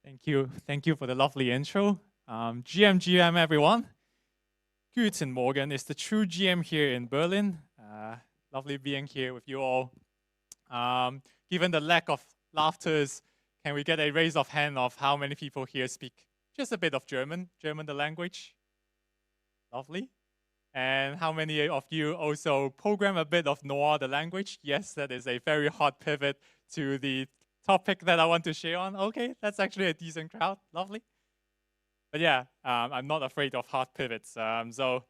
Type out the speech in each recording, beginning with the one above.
Thank you for the lovely intro. GM, everyone. Guten Morgen is the true GM here in Berlin. Lovely being here with you all. Given the lack of laughters, can we get a raise of hand of how many people here speak just a bit of German the language? Lovely. And how many of you also program a bit of Noir the language? Yes, that is a very hot pivot to the topic that I want to share on. Okay, that's actually a decent crowd. Lovely. But yeah, I'm not afraid of hard pivots. So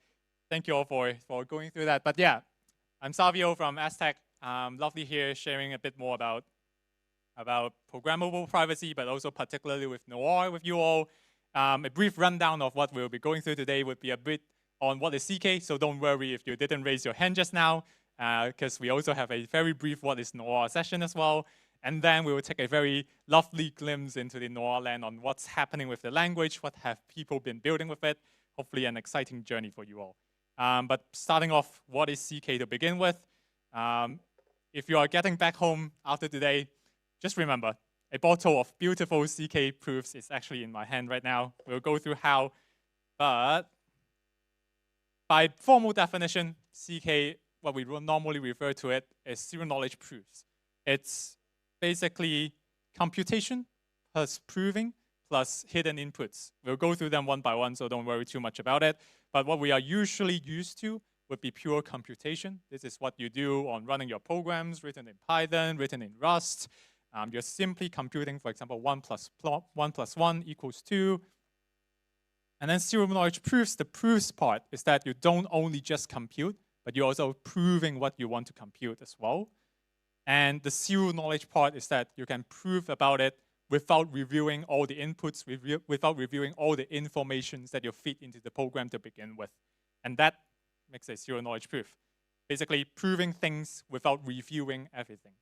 thank you all for going through that. But yeah, I'm Savio from Aztec. Lovely here sharing a bit more about programmable privacy, but also particularly with Noir with you all. A brief rundown of what we'll be going through today would be a bit on what is ZK. So don't worry if you didn't raise your hand just now, because we also have a very brief what is Noir session as well. And then we will take a very lovely glimpse into the Noirland on what's happening with the language, what have people been building with it. Hopefully an exciting journey for you all. But starting off, what is ZK to begin with? If you are getting back home after today, just remember, a bottle of beautiful ZK proofs is actually in my hand right now. We'll go through how, but by formal definition, ZK, what we will normally refer to it as zero knowledge proofs. It's basically computation plus proving plus hidden inputs. We'll go through them one by one, so don't worry too much about it. But what we are usually used to would be pure computation. This is what you do on running your programs, written in Python, written in Rust. You're simply computing, for example, 1 plus 1 equals 2. And then zero knowledge proofs, the proofs part is that you don't only just compute, but you're also proving what you want to compute as well. And the zero knowledge part is that you can prove about it without reviewing all the inputs, without reviewing all the information that you feed into the program to begin with. And that makes a zero knowledge proof. Basically proving things without reviewing everything.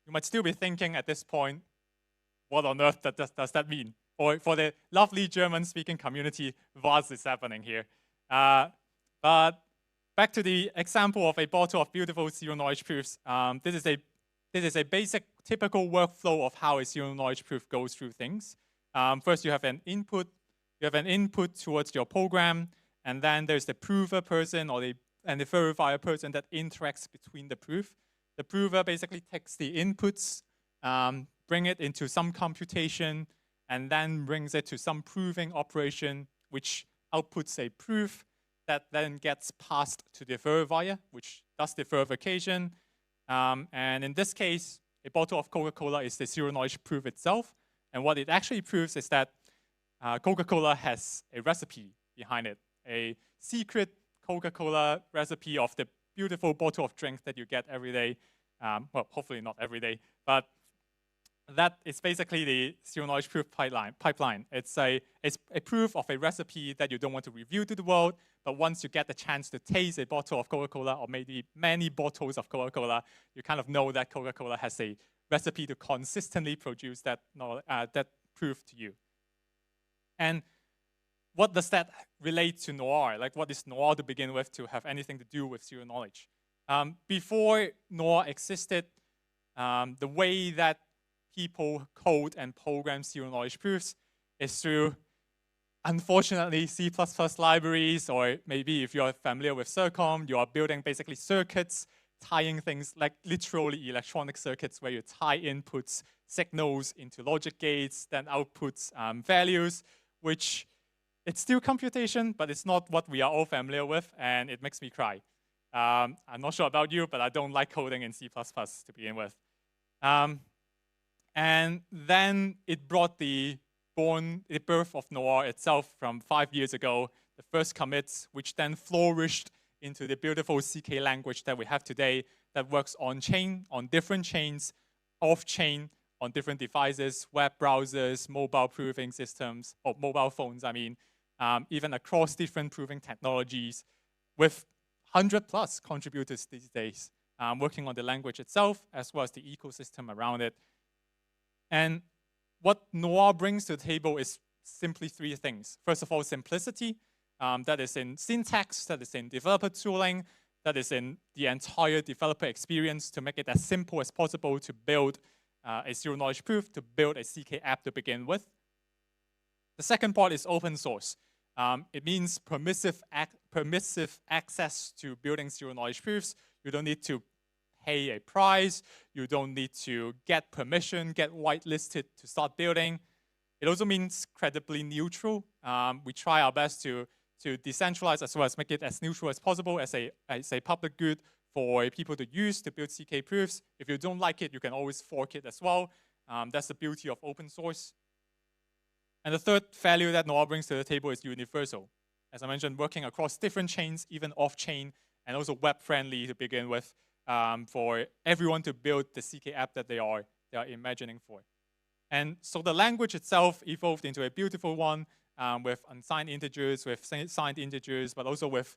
You might still be thinking at this point, what on earth does that mean? Or for the lovely German-speaking community, what is happening here? But back to the example of a bottle of beautiful zero knowledge proofs. This is a basic, typical workflow of how a zero knowledge proof goes through things. First, you have an input. You have an input towards your program, and then there's the prover person and the verifier person that interacts between the proof. The prover basically takes the inputs, bring it into some computation, and then brings it to some proving operation, which outputs a proof that then gets passed to the verifier, which does the verification. And in this case, a bottle of Coca-Cola is the zero knowledge proof itself. And what it actually proves is that Coca-Cola has a recipe behind it, a secret Coca-Cola recipe of the beautiful bottle of drink that you get every day. Well, hopefully not every day, but that is basically the zero knowledge proof pipeline. It's a proof of a recipe that you don't want to reveal to the world, but once you get the chance to taste a bottle of Coca-Cola or maybe many bottles of Coca-Cola, you kind of know that Coca-Cola has a recipe to consistently produce that proof to you. And what does that relate to Noir? Like, what is Noir to begin with to have anything to do with zero knowledge? Before Noir existed, the way that people code and program zero knowledge proofs is through, unfortunately, C++ libraries, or maybe if you're familiar with Circom, you are building basically circuits, tying things like literally electronic circuits where you tie inputs, signals into logic gates, then outputs values, which it's still computation, but it's not what we are all familiar with, and it makes me cry. I'm not sure about you, but I don't like coding in C++ to begin with. And then it brought the birth of Noir itself from 5 years ago, the first commits, which then flourished into the beautiful ZK language that we have today that works on-chain, on different chains, off-chain, on different devices, web browsers, mobile proving systems, or mobile phones, I mean, even across different proving technologies with 100+ contributors these days, working on the language itself as well as the ecosystem around it. And what Noir brings to the table is simply 3 things. First of all, simplicity. That is in syntax, that is in developer tooling, that is in the entire developer experience to make it as simple as possible to build a zero-knowledge proof to build a CK app to begin with. The second part is open source. It means permissive access to building zero-knowledge proofs. You don't need to pay a price. You don't need to get permission, get whitelisted to start building. It also means credibly neutral. We try our best to decentralize as well as make it as neutral as possible as a public good for people to use to build CK proofs. If you don't like it, you can always fork it as well. That's the beauty of open source. And the third value that Noir brings to the table is universal. As I mentioned, working across different chains, even off-chain, and also web-friendly to begin with, for everyone to build the CK app that they are imagining for. And so the language itself evolved into a beautiful one with unsigned integers, with signed integers, but also with,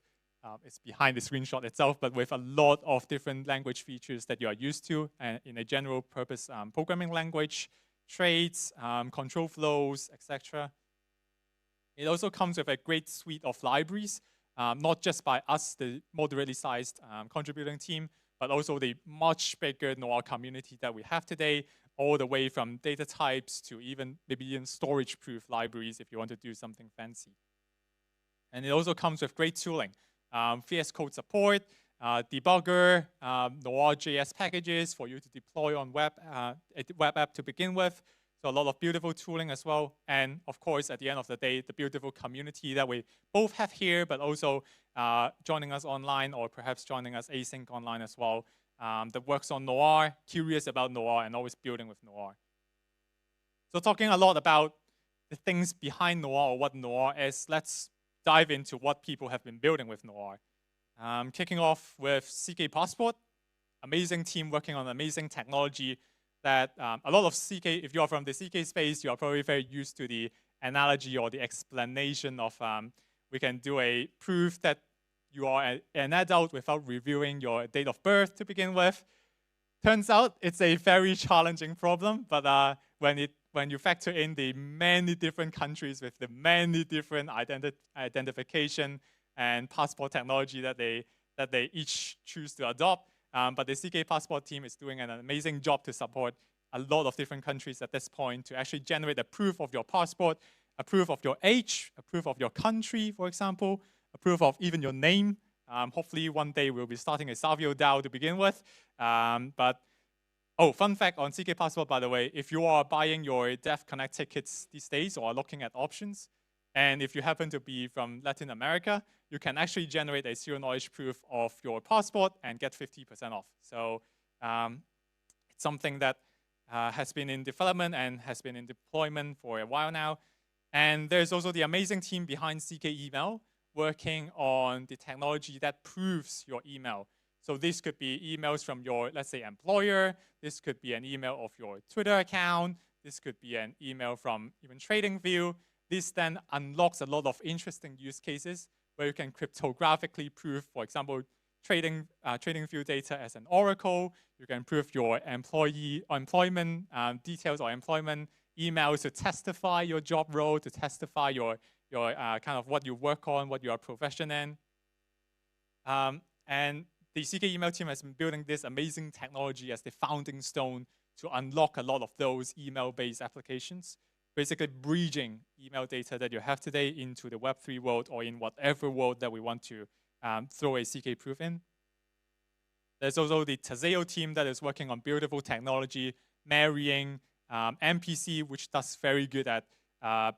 it's behind the screenshot itself, but with a lot of different language features that you are used to in a general purpose programming language, traits, control flows, etc. It also comes with a great suite of libraries, not just by us, the moderately sized contributing team, but also the much bigger Noir community that we have today, all the way from data types to maybe even storage proof libraries if you want to do something fancy. And it also comes with great tooling, VS Code support, debugger, Noir.js packages for you to deploy on a web app to begin with. So a lot of beautiful tooling as well. And of course, at the end of the day, the beautiful community that we both have here, but also joining us online or perhaps joining us async online as well, that works on Noir, curious about Noir, and always building with Noir. So talking a lot about the things behind Noir or what Noir is, let's dive into what people have been building with Noir. Kicking off with ZK Passport, amazing team working on amazing technology that a lot of ZK, if you're from the ZK space, you are probably very used to the analogy or the explanation of we can do a proof that you are an adult without revealing your date of birth to begin with. Turns out it's a very challenging problem, but when you factor in the many different countries with the many different identification and passport technology that they each choose to adopt, but the ZK Passport team is doing an amazing job to support a lot of different countries at this point to actually generate a proof of your passport, a proof of your age, a proof of your country, for example, a proof of even your name. Hopefully one day we'll be starting a Savio DAO to begin with. Fun fact on ZK Passport, by the way, if you are buying your Dev Connect tickets these days or are looking at options, and if you happen to be from Latin America, you can actually generate a zero-knowledge proof of your passport and get 50% off. So it's something that has been in development and has been in deployment for a while now. And there's also the amazing team behind ZK Email working on the technology that proves your email. So this could be emails from your, let's say, employer. This could be an email of your Twitter account. This could be an email from even TradingView. This then unlocks a lot of interesting use cases where you can cryptographically prove, for example, TradingView data as an oracle. You can prove your employment details or employment emails to testify your job role, to testify your kind of what you work on, what you are proficient in. And the ZK email team has been building this amazing technology as the founding stone to unlock a lot of those email-based applications, basically bridging email data that you have today into the Web3 world or in whatever world that we want to throw a ZK proof in. There's also the Savio team that is working on beautiful technology, marrying MPC, which does very good at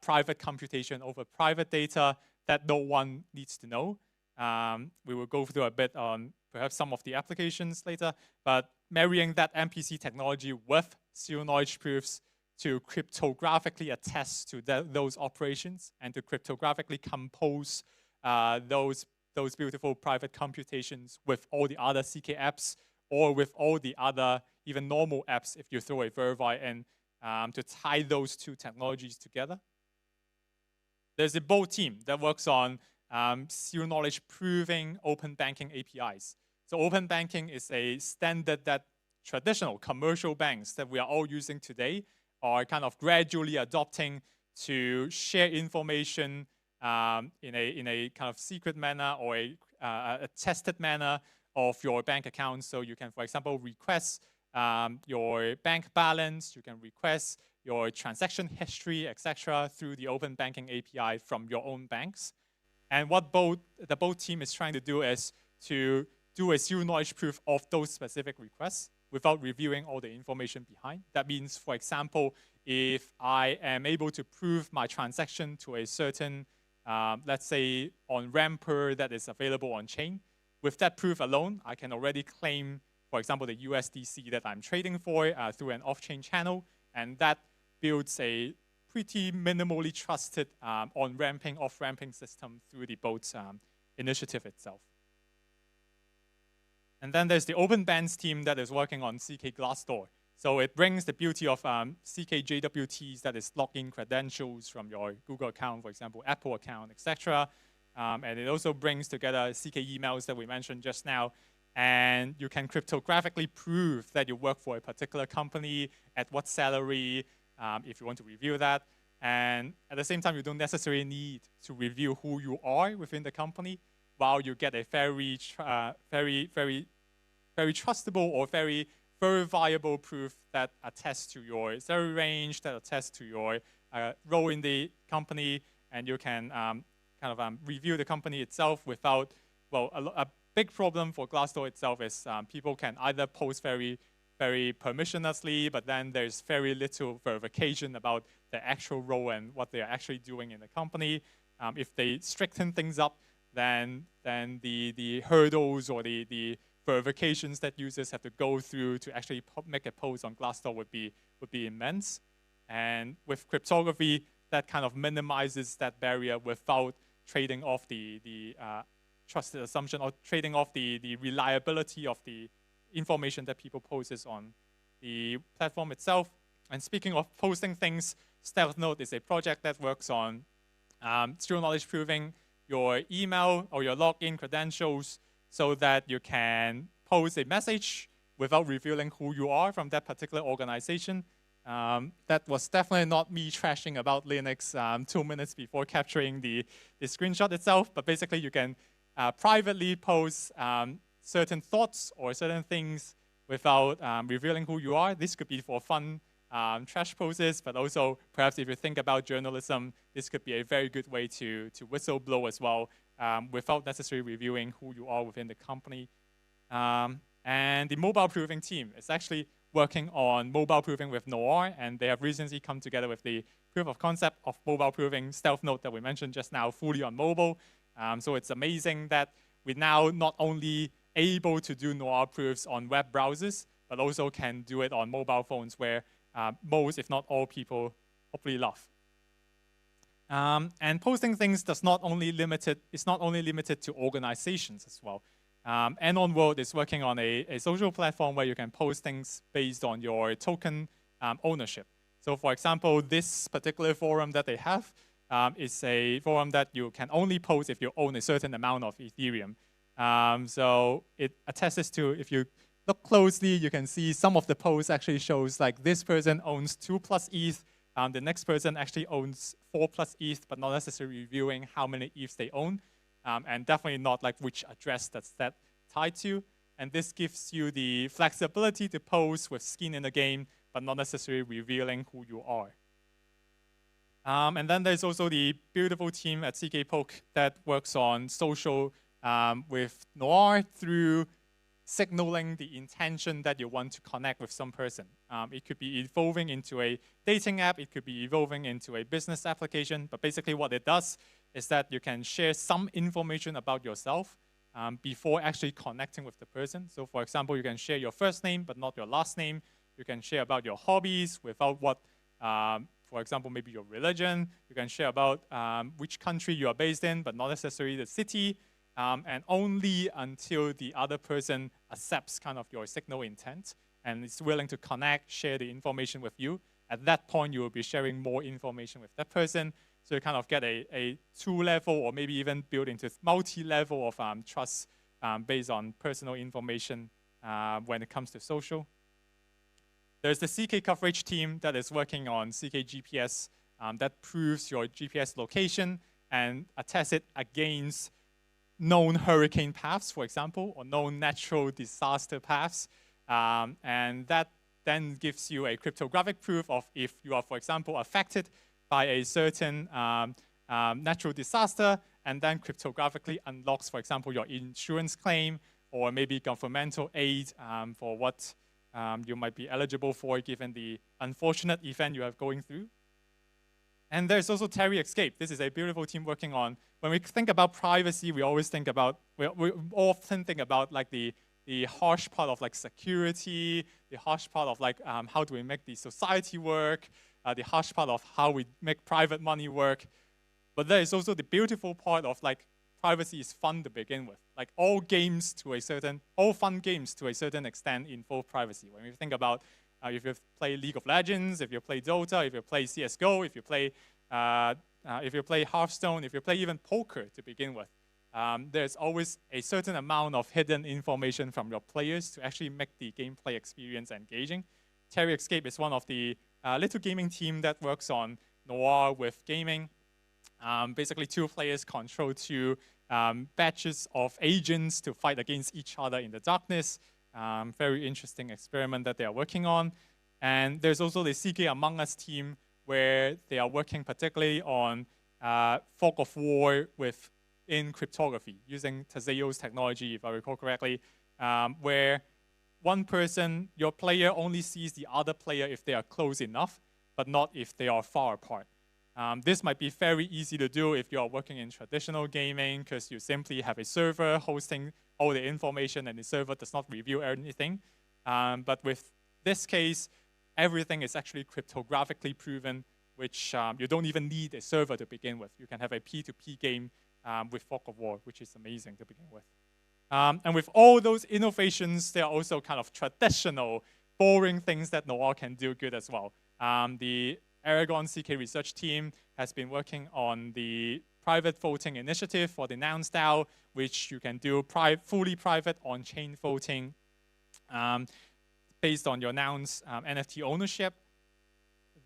private computation over private data that no one needs to know. We will go through a bit on perhaps some of the applications later, but marrying that MPC technology with zero-knowledge proofs to cryptographically attest to those operations and to cryptographically compose those beautiful private computations with all the other ZK apps or with all the other even normal apps if you throw a verify in to tie those two technologies together. There's a Bold team that works on zero-knowledge proving open banking APIs. So open banking is a standard that traditional commercial banks that we are all using today are kind of gradually adopting to share information in a kind of secret manner or a tested manner of your bank account. So you can, for example, request your bank balance, you can request your transaction history, etc., through the open banking API from your own banks. And what the both team is trying to do is to do a zero-knowledge proof of those specific requests without reviewing all the information behind. That means, for example, if I am able to prove my transaction to a certain, let's say, on Ramper that is available on chain, with that proof alone, I can already claim, for example, the USDC that I'm trading for through an off-chain channel, and that builds a pretty minimally trusted on-ramping, off-ramping system through the boat initiative itself. And then there's the Open Bands team that is working on CK Glassdoor. So it brings the beauty of CK JWTs, that is login credentials from your Google account, for example, Apple account, etc. And it also brings together CK emails that we mentioned just now. And you can cryptographically prove that you work for a particular company, at what salary, if you want to review that. And at the same time, you don't necessarily need to review who you are within the company, while you get a very trustable or very verifiable proof that attests to your salary range, that attests to your role in the company, and you can review the company itself without, well, a big problem for Glassdoor itself is people can either post very permissionlessly, but then there's very little verification about their actual role and what they're actually doing in the company. If they stricten things up, then the hurdles or the verifications that users have to go through to actually make a post on Glassdoor would be immense. And with cryptography, that kind of minimizes that barrier without trading off the trusted assumption or trading off the reliability of the information that people post on the platform itself. And speaking of posting things, StealthNote is a project that works on zero-knowledge proving your email or your login credentials so that you can post a message without revealing who you are from that particular organization. That was definitely not me trashing about Linux 2 minutes before capturing the screenshot itself, but basically you can privately post certain thoughts or certain things without revealing who you are. This could be for fun trash poses, but also perhaps if you think about journalism, this could be a very good way to whistleblow as well without necessarily reviewing who you are within the company. And the mobile proving team is actually working on mobile proving with Noir, and they have recently come together with the proof of concept of mobile proving StealthNote that we mentioned just now fully on mobile. So it's amazing that we're now not only able to do Noir proofs on web browsers, but also can do it on mobile phones where most, if not all people, hopefully love. And posting things is not only limited to organizations as well. Anon World is working on a social platform where you can post things based on your token ownership. So for example, this particular forum that they have is a forum that you can only post if you own a certain amount of Ethereum. So it attests to, if you look closely, you can see some of the posts actually shows like this person owns 2+ ETH, the next person actually owns 4+ ETH, but not necessarily reviewing how many ETHs they own, and definitely not like which address that's that tied to. And this gives you the flexibility to post with skin in the game, but not necessarily revealing who you are. And then there's also the beautiful team at CK Poke that works on social with Noir through signaling the intention that you want to connect with some person. It could be evolving into a dating app, it could be evolving into a business application, but basically what it does is that you can share some information about yourself before actually connecting with the person. So for example, you can share your first name, but not your last name. You can share about your hobbies without what, for example, maybe your religion. You can share about which country you are based in, but not necessarily the city. And only until the other person accepts kind of your signal intent and is willing to connect, share the information with you, at that point you will be sharing more information with that person. So you kind of get a 2-level or maybe even build into multi-level of trust based on personal information when it comes to social. There's the CK coverage team that is working on CK GPS that proves your GPS location and attests it against known hurricane paths, for example, or known natural disaster paths. And that then gives you a cryptographic proof of if you are, for example, affected by a certain natural disaster, and then cryptographically unlocks, for example, your insurance claim or maybe governmental aid for what you might be eligible for given the unfortunate event you are going through. And there's also Terry Escape. This is a beautiful team working on, when we think about privacy, we often think about like the harsh part of like security, the harsh part of like how do we make the society work, the harsh part of how we make private money work. But there is also the beautiful part of like privacy is fun to begin with. Like all fun games to a certain extent involve privacy. When we think about if you play League of Legends, if you play Dota, if you play CS:GO, if you play Hearthstone, if you play even poker to begin with, there's always a certain amount of hidden information from your players to actually make the gameplay experience engaging. Terry Escape is one of the little gaming team that works on Noir with gaming. Basically, two players control two batches of agents to fight against each other in the darkness. Very interesting experiment that they are working on. And there's also the ZK Among Us team where they are working particularly on fog of war in cryptography using Savio's technology, if I recall correctly, where one person, your player only sees the other player if they are close enough, but not if they are far apart. This might be very easy to do if you are working in traditional gaming because you simply have a server hosting all the information and the server does not reveal anything. But with this case, everything is actually cryptographically proven, which you don't even need a server to begin with. You can have a P2P game with fog of war, which is amazing to begin with. And with all those innovations, there are also kind of traditional, boring things that Noir can do good as well. The Aragon ZK research team has been working on the private voting initiative for the Nouns DAO, which you can do fully private on-chain voting based on your Nouns NFT ownership.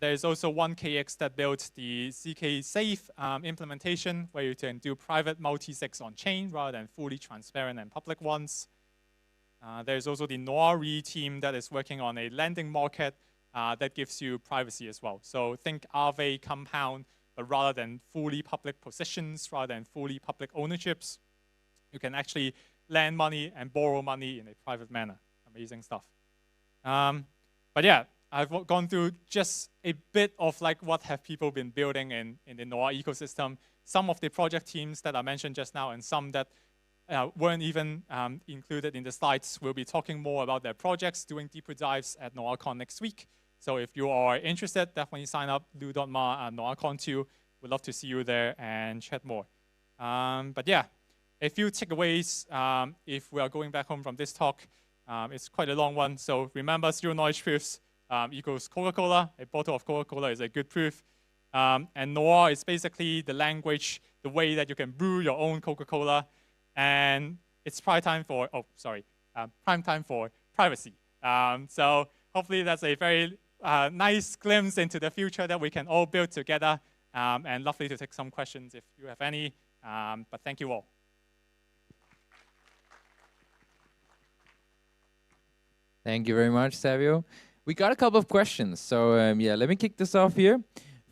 There's also 1KX that built the ZK Safe implementation, where you can do private multi-sigs on-chain rather than fully transparent and public ones. There's also the Noir team that is working on a lending market that gives you privacy as well. So think Aave compound, but rather than fully public positions, rather than fully public ownerships, you can actually lend money and borrow money in a private manner. Amazing stuff. But yeah, I've gone through just a bit of like what have people been building in the Noir ecosystem. Some of the project teams that I mentioned just now and some that weren't even included in the slides will be talking more about their projects, doing deeper dives at NoirCon next week. So if you are interested, definitely sign up, lou.ma at NoirCon 2. We'd love to see you there and chat more. But yeah, a few takeaways if we are going back home from this talk. It's quite a long one. So remember, zero knowledge proofs equals Coca-Cola. A bottle of Coca-Cola is a good proof. And Noir is basically the language, the way that you can brew your own Coca-Cola. And it's prime time for privacy. So hopefully that's a very nice glimpse into the future that we can all build together. And lovely to take some questions if you have any. But thank you all. Thank you very much, Savio. We got a couple of questions. So yeah, let me kick this off here.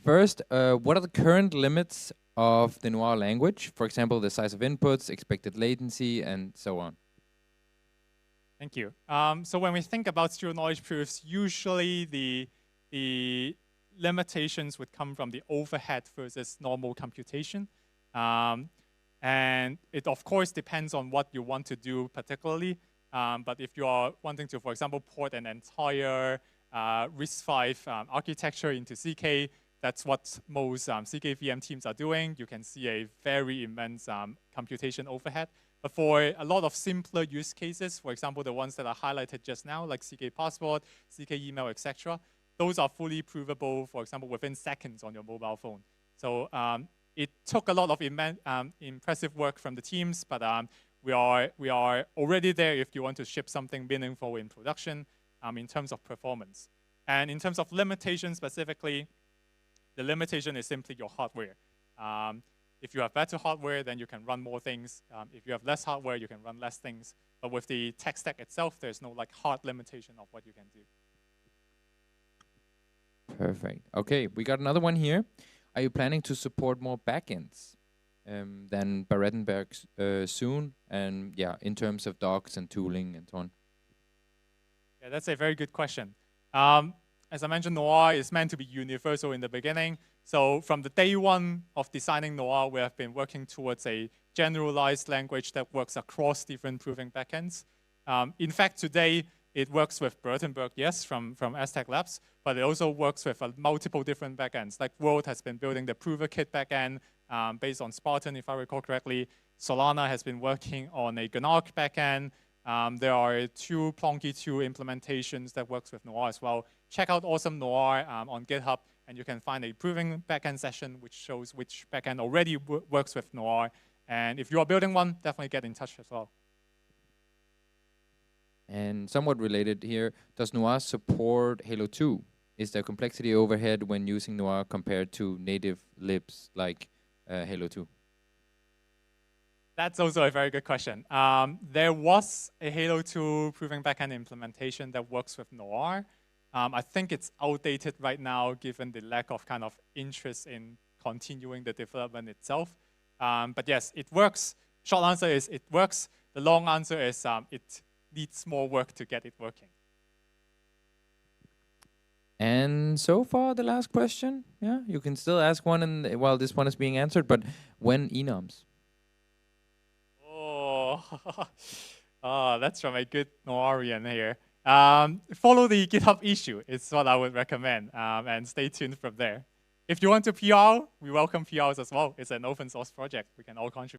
First, what are the current limits of the Noir language? For example, the size of inputs, expected latency, and so on. Thank you. So when we think about zero knowledge proofs, usually the limitations would come from the overhead versus normal computation. And it, of course, depends on what you want to do particularly. But if you are wanting to, for example, port an entire RISC-V architecture into ZK, that's what most ZK VM teams are doing. You can see a very immense computation overhead. But for a lot of simpler use cases, for example, the ones that are highlighted just now, like ZK Passport, ZK Email, etc., those are fully provable, for example, within seconds on your mobile phone. So it took a lot of impressive work from the teams, but we are already there if you want to ship something meaningful in production in terms of performance. And in terms of limitations specifically, the limitation is simply your hardware. If you have better hardware, then you can run more things. If you have less hardware, you can run less things. But with the tech stack itself, there's no like hard limitation of what you can do. Perfect. Okay, we got another one here. Are you planning to support more backends than Berg soon? And yeah, in terms of docs and tooling and so on. Yeah, that's a very good question. As I mentioned, Noir is meant to be universal in the beginning. So from the day one of designing Noir, we have been working towards a generalized language that works across different proving backends. In fact, today, it works with Berg, yes, from Aztec Labs, but it also works with multiple different backends. Like World has been building the Prover Kit backend based on Spartan, if I recall correctly. Solana has been working on a Gnark backend. There are 2 Plonky 2 implementations that works with Noir as well. Check out Awesome Noir on GitHub, and you can find a proving backend session which shows which backend already works with Noir. And if you are building one, definitely get in touch as well. And somewhat related here, does Noir support Halo 2? Is there complexity overhead when using Noir compared to native libs like Halo 2? That's also a very good question. There was a Halo 2 proving backend implementation that works with Noir. I think it's outdated right now given the lack of kind of interest in continuing the development itself. But yes, it works. Short answer is it works. The long answer is it needs more work to get it working. And so far, the last question. Yeah, you can still ask one while this one is being answered, but when enums? Oh, that's from a good Noirian here. Follow the GitHub issue is what I would recommend, and stay tuned from there. If you want to PR, we welcome PRs as well. It's an open source project. We can all contribute.